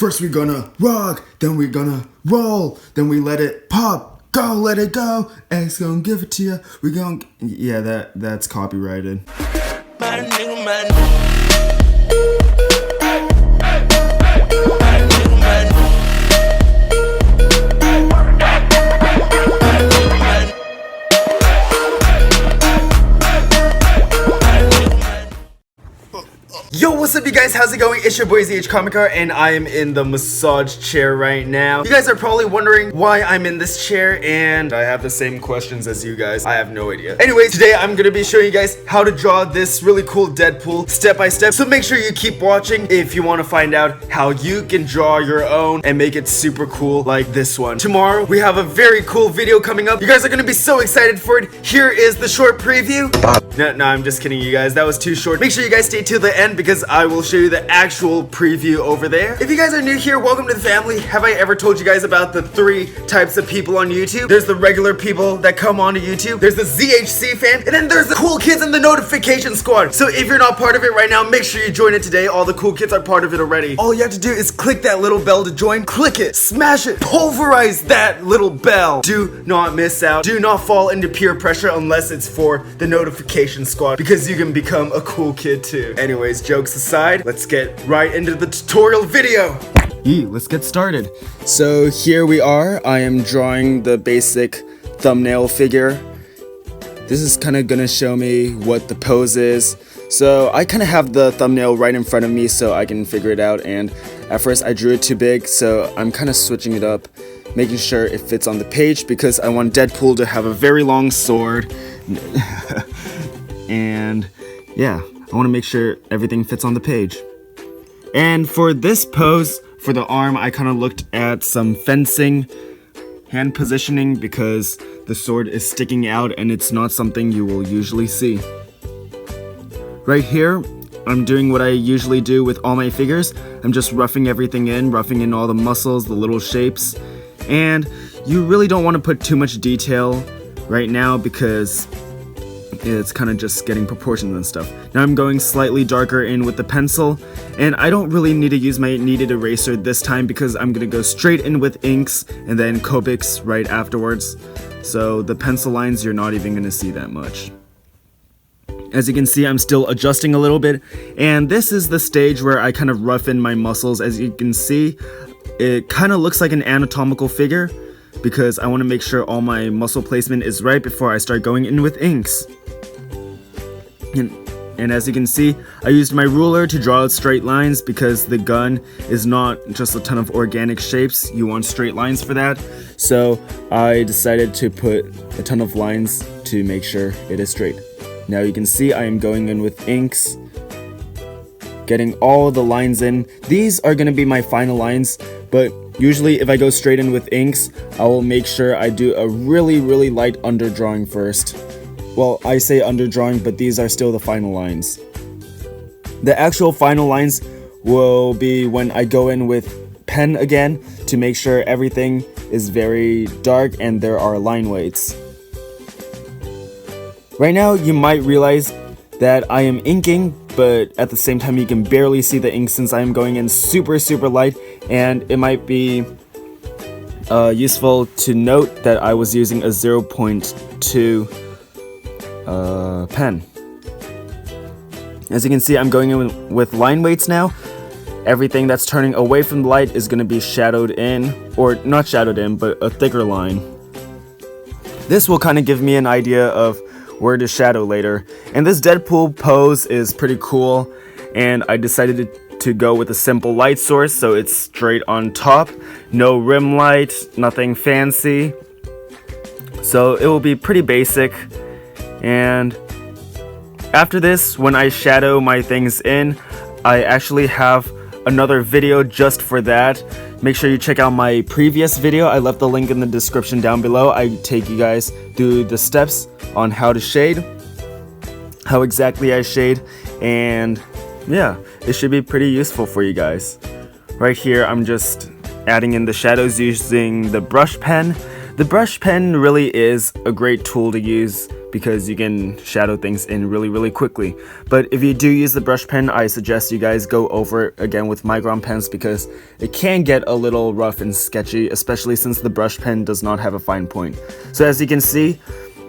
First we're gonna rock, then we're gonna roll, then we let it pop, go, let it go, X gonna give it to you, we gonna... Yeah, that's copyrighted. My nigga, my... Yo, what's up you guys, how's it going? It's your boy ZH Comic Art, and I am in the massage chair right now. You guys are probably wondering why I'm in this chair, and I have the same questions as you guys. I have no idea. Anyways, today I'm gonna be showing you guys how to draw this really cool Deadpool step by step. So make sure you keep watching if you want to find out how you can draw your own and make it super cool like this one. Tomorrow, we have a very cool video coming up. You guys are gonna be so excited for it. Here is the short preview. No, I'm just kidding you guys. That was too short. Make sure you guys stay till the end because I will show you the actual preview over there. If you guys are new here, welcome to the family. Have I ever told you guys about the 3 types of people on YouTube? There's the regular people that come onto YouTube. There's the ZHC fan. And then there's the cool kids in the notification squad. So if you're not part of it right now, make sure you join it today. All the cool kids are part of it already. All you have to do is click that little bell to join. Click it. Smash it. Pulverize that little bell. Do not miss out. Do not fall into peer pressure unless it's for the notification squad, because you can become a cool kid too. Anyways, jokes aside, let's get right into the tutorial video. Let's get started. So here we are. I am drawing the basic thumbnail figure. This is kind of gonna show me what the pose is. So I kind of have the thumbnail right in front of me so I can figure it out, and at first I drew it too big, so I'm kind of switching it up, making sure it fits on the page because I want Deadpool to have a very long sword. And yeah, I want to make sure everything fits on the page. And for this pose, for the arm, I kind of looked at some fencing hand positioning because the sword is sticking out and it's not something you will usually see. Right here, I'm doing what I usually do with all my figures. I'm just roughing everything in, roughing in all the muscles, the little shapes. And you really don't want to put too much detail right now because it's kind of just getting proportions and stuff. Now I'm going slightly darker in with the pencil, and I don't really need to use my kneaded eraser this time because I'm gonna go straight in with inks and then copics right afterwards. So the pencil lines, you're not even gonna see that much. As you can see, I'm still adjusting a little bit, and this is the stage where I kind of rough in my muscles. As you can see, it kind of looks like an anatomical figure because I want to make sure all my muscle placement is right before I start going in with inks. And as you can see, I used my ruler to draw out straight lines because the gun is not just a ton of organic shapes. You want straight lines for that. So I decided to put a ton of lines to make sure it is straight. Now you can see I am going in with inks, getting all the lines in. These are going to be my final lines, but usually if I go straight in with inks, I will make sure I do a really light underdrawing first. Well, I say underdrawing, but these are still the final lines. The actual final lines will be when I go in with pen again to make sure everything is very dark and there are line weights. Right now, you might realize that I am inking, but at the same time you can barely see the ink since I am going in super light, and it might be useful to note that I was using a 0.2 pen. As you can see, I'm going in with line weights now. Everything that's turning away from the light is going to be shadowed in, or not shadowed in, but a thicker line. This will kind of give me an idea of where to shadow later. And this Deadpool pose is pretty cool, and I decided to go with a simple light source, so it's straight on top, no rim light, nothing fancy. So it will be pretty basic. And after this, when I shadow my things in, I actually have another video just for that. Make sure you check out my previous video. I left the link in the description down below. I take you guys through the steps on how to shade, how exactly I shade, and yeah, it should be pretty useful for you guys. Right here, I'm just adding in the shadows using the brush pen. The brush pen really is a great tool to use because you can shadow things in really quickly. But if you do use the brush pen, I suggest you guys go over it again with micron pens, because it can get a little rough and sketchy, especially since the brush pen does not have a fine point. So as you can see,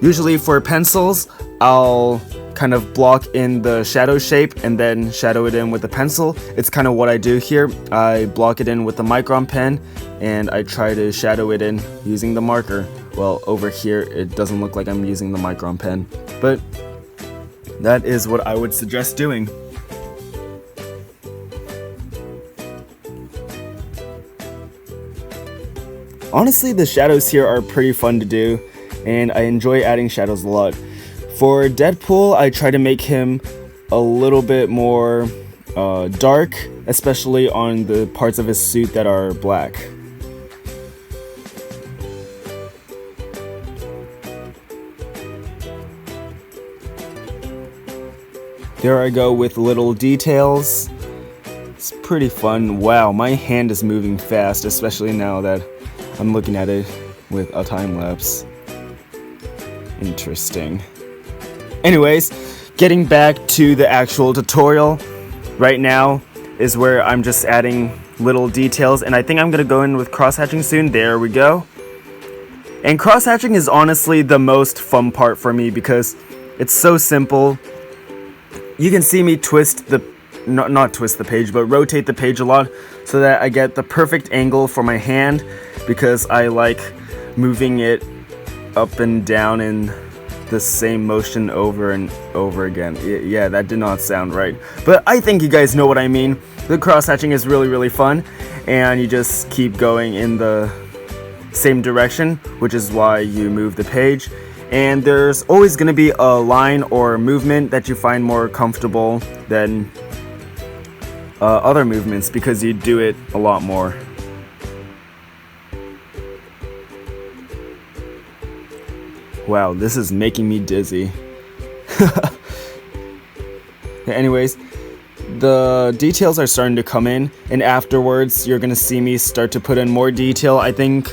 usually for pencils, I'll kind of block in the shadow shape and then shadow it in with the pencil. It's kind of what I do here. I block it in with the micron pen and I try to shadow it in using the marker. Well, over here it doesn't look like I'm using the micron pen, but that is what I would suggest doing. Honestly, the shadows here are pretty fun to do, and I enjoy adding shadows a lot. For Deadpool, I try to make him a little bit more dark, especially on the parts of his suit that are black. There I go with little details. It's pretty fun. Wow, my hand is moving fast, especially now that I'm looking at it with a time lapse. Interesting. Anyways, getting back to the actual tutorial, right now is where I'm just adding little details, and I think I'm gonna go in with cross-hatching soon. There we go. And cross-hatching is honestly the most fun part for me because it's so simple. You can see me twist the, not twist the page, but rotate the page a lot so that I get the perfect angle for my hand, because I like moving it up and down in the same motion over and over again. Yeah, that did not sound right, but I think you guys know what I mean. The cross-hatching is really fun, and you just keep going in the same direction, which is why you move the page. And there's always going to be a line or movement that you find more comfortable than other movements, because you do it a lot more. Wow, this is making me dizzy. Anyways, the details are starting to come in, and afterwards you're gonna see me start to put in more detail. I think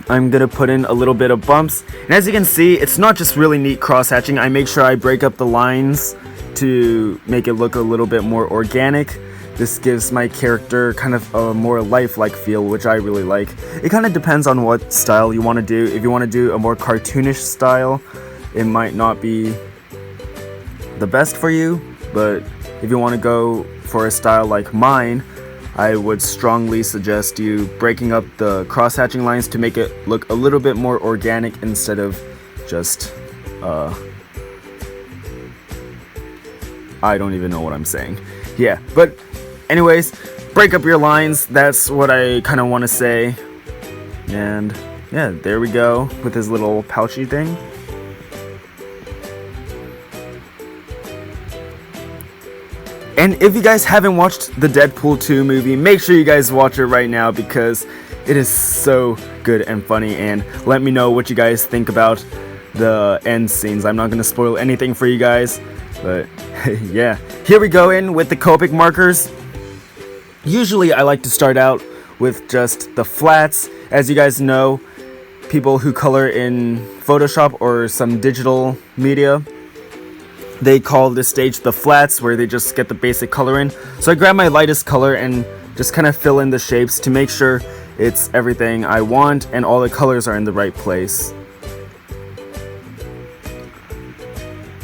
I'm gonna put in a little bit of bumps, and as you can see, it's not just really neat cross-hatching. I make sure I break up the lines to make it look a little bit more organic. This gives my character kind of a more lifelike feel, which I really like. It kind of depends on what style you want to do. If you want to do a more cartoonish style, it might not be the best for you, but if you want to go for a style like mine, I would strongly suggest you breaking up the cross-hatching lines to make it look a little bit more organic instead of just, I don't even know what I'm saying. Yeah, but anyways, break up your lines. That's what I kind of want to say. And yeah, there we go with his little pouchy thing. And if you guys haven't watched the Deadpool 2 movie, make sure you guys watch it right now, because it is so good and funny. And let me know what you guys think about the end scenes. I'm not going to spoil anything for you guys, but yeah. Here we go in with the copic markers. Usually I like to start out with just the flats. As you guys know, people who color in Photoshop or some digital media, they call this stage the flats, where they just get the basic color in. So I grab my lightest color and just kind of fill in the shapes to make sure it's everything I want and all the colors are in the right place.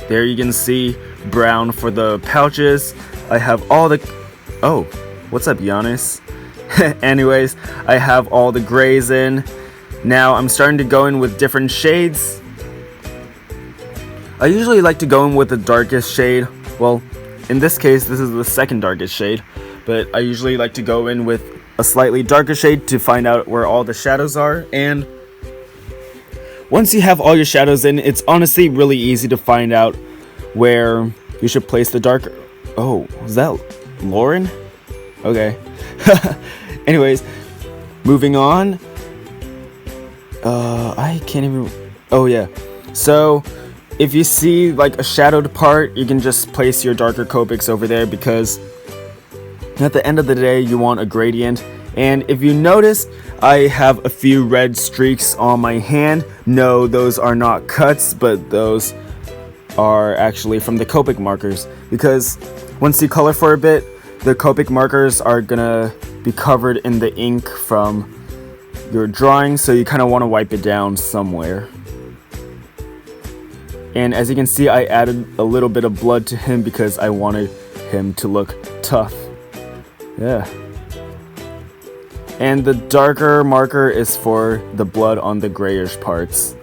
There you can see brown for the pouches. I have all the... Oh, what's up, Giannis? Anyways, I have all the grays in. Now I'm starting to go in with different shades. I usually like to go in with the darkest shade. Well, in this case, this is the second darkest shade, but I usually like to go in with a slightly darker shade to find out where all the shadows are. And once you have all your shadows in, it's honestly really easy to find out where you should place the darker... Oh, was that Lauren? Okay. Anyways, moving on. I can't even... Oh yeah. So if you see like a shadowed part, you can just place your darker copics over there, because at the end of the day you want a gradient, And if you notice, I have a few red streaks on my hand. No, those are not cuts, but those are actually from the copic markers, because once you color for a bit, the copic markers are gonna be covered in the ink from your drawing, so you kind of want to wipe it down somewhere. And as you can see, I added a little bit of blood to him because I wanted him to look tough. Yeah. And the darker marker is for the blood on the grayish parts.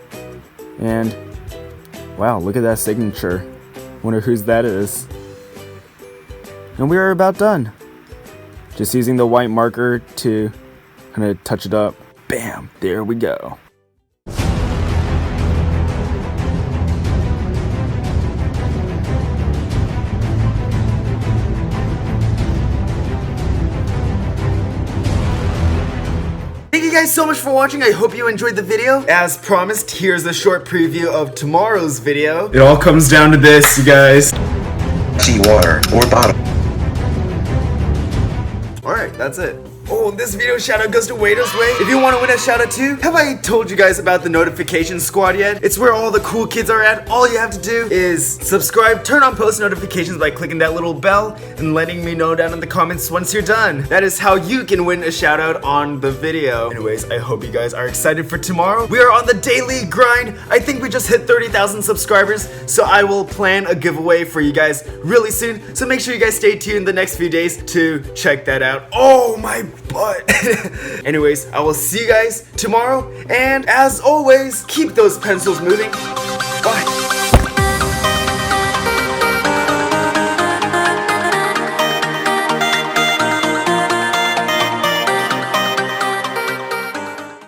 And wow, look at that signature. Wonder whose that is. And we are about done. Just using the white marker to kind of touch it up. Bam, there we go. Thank you guys so much for watching. I hope you enjoyed the video. As promised, here's a short preview of tomorrow's video. It all comes down to this, you guys. Seawater or bottom. Alright, that's it. Oh, this video shout out goes to Waito's Way. If you want to win a shout out too, have I told you guys about the notification squad yet? It's where all the cool kids are at. All you have to do is subscribe, turn on post notifications by clicking that little bell and letting me know down in the comments once you're done. That is how you can win a shout out on the video. Anyways, I hope you guys are excited for tomorrow. We are on the daily grind. I think we just hit 30,000 subscribers, so I will plan a giveaway for you guys really soon. So make sure you guys stay tuned the next few days to check that out. Oh my butt. Anyways, I will see you guys tomorrow, and as always, keep those pencils moving. Bye.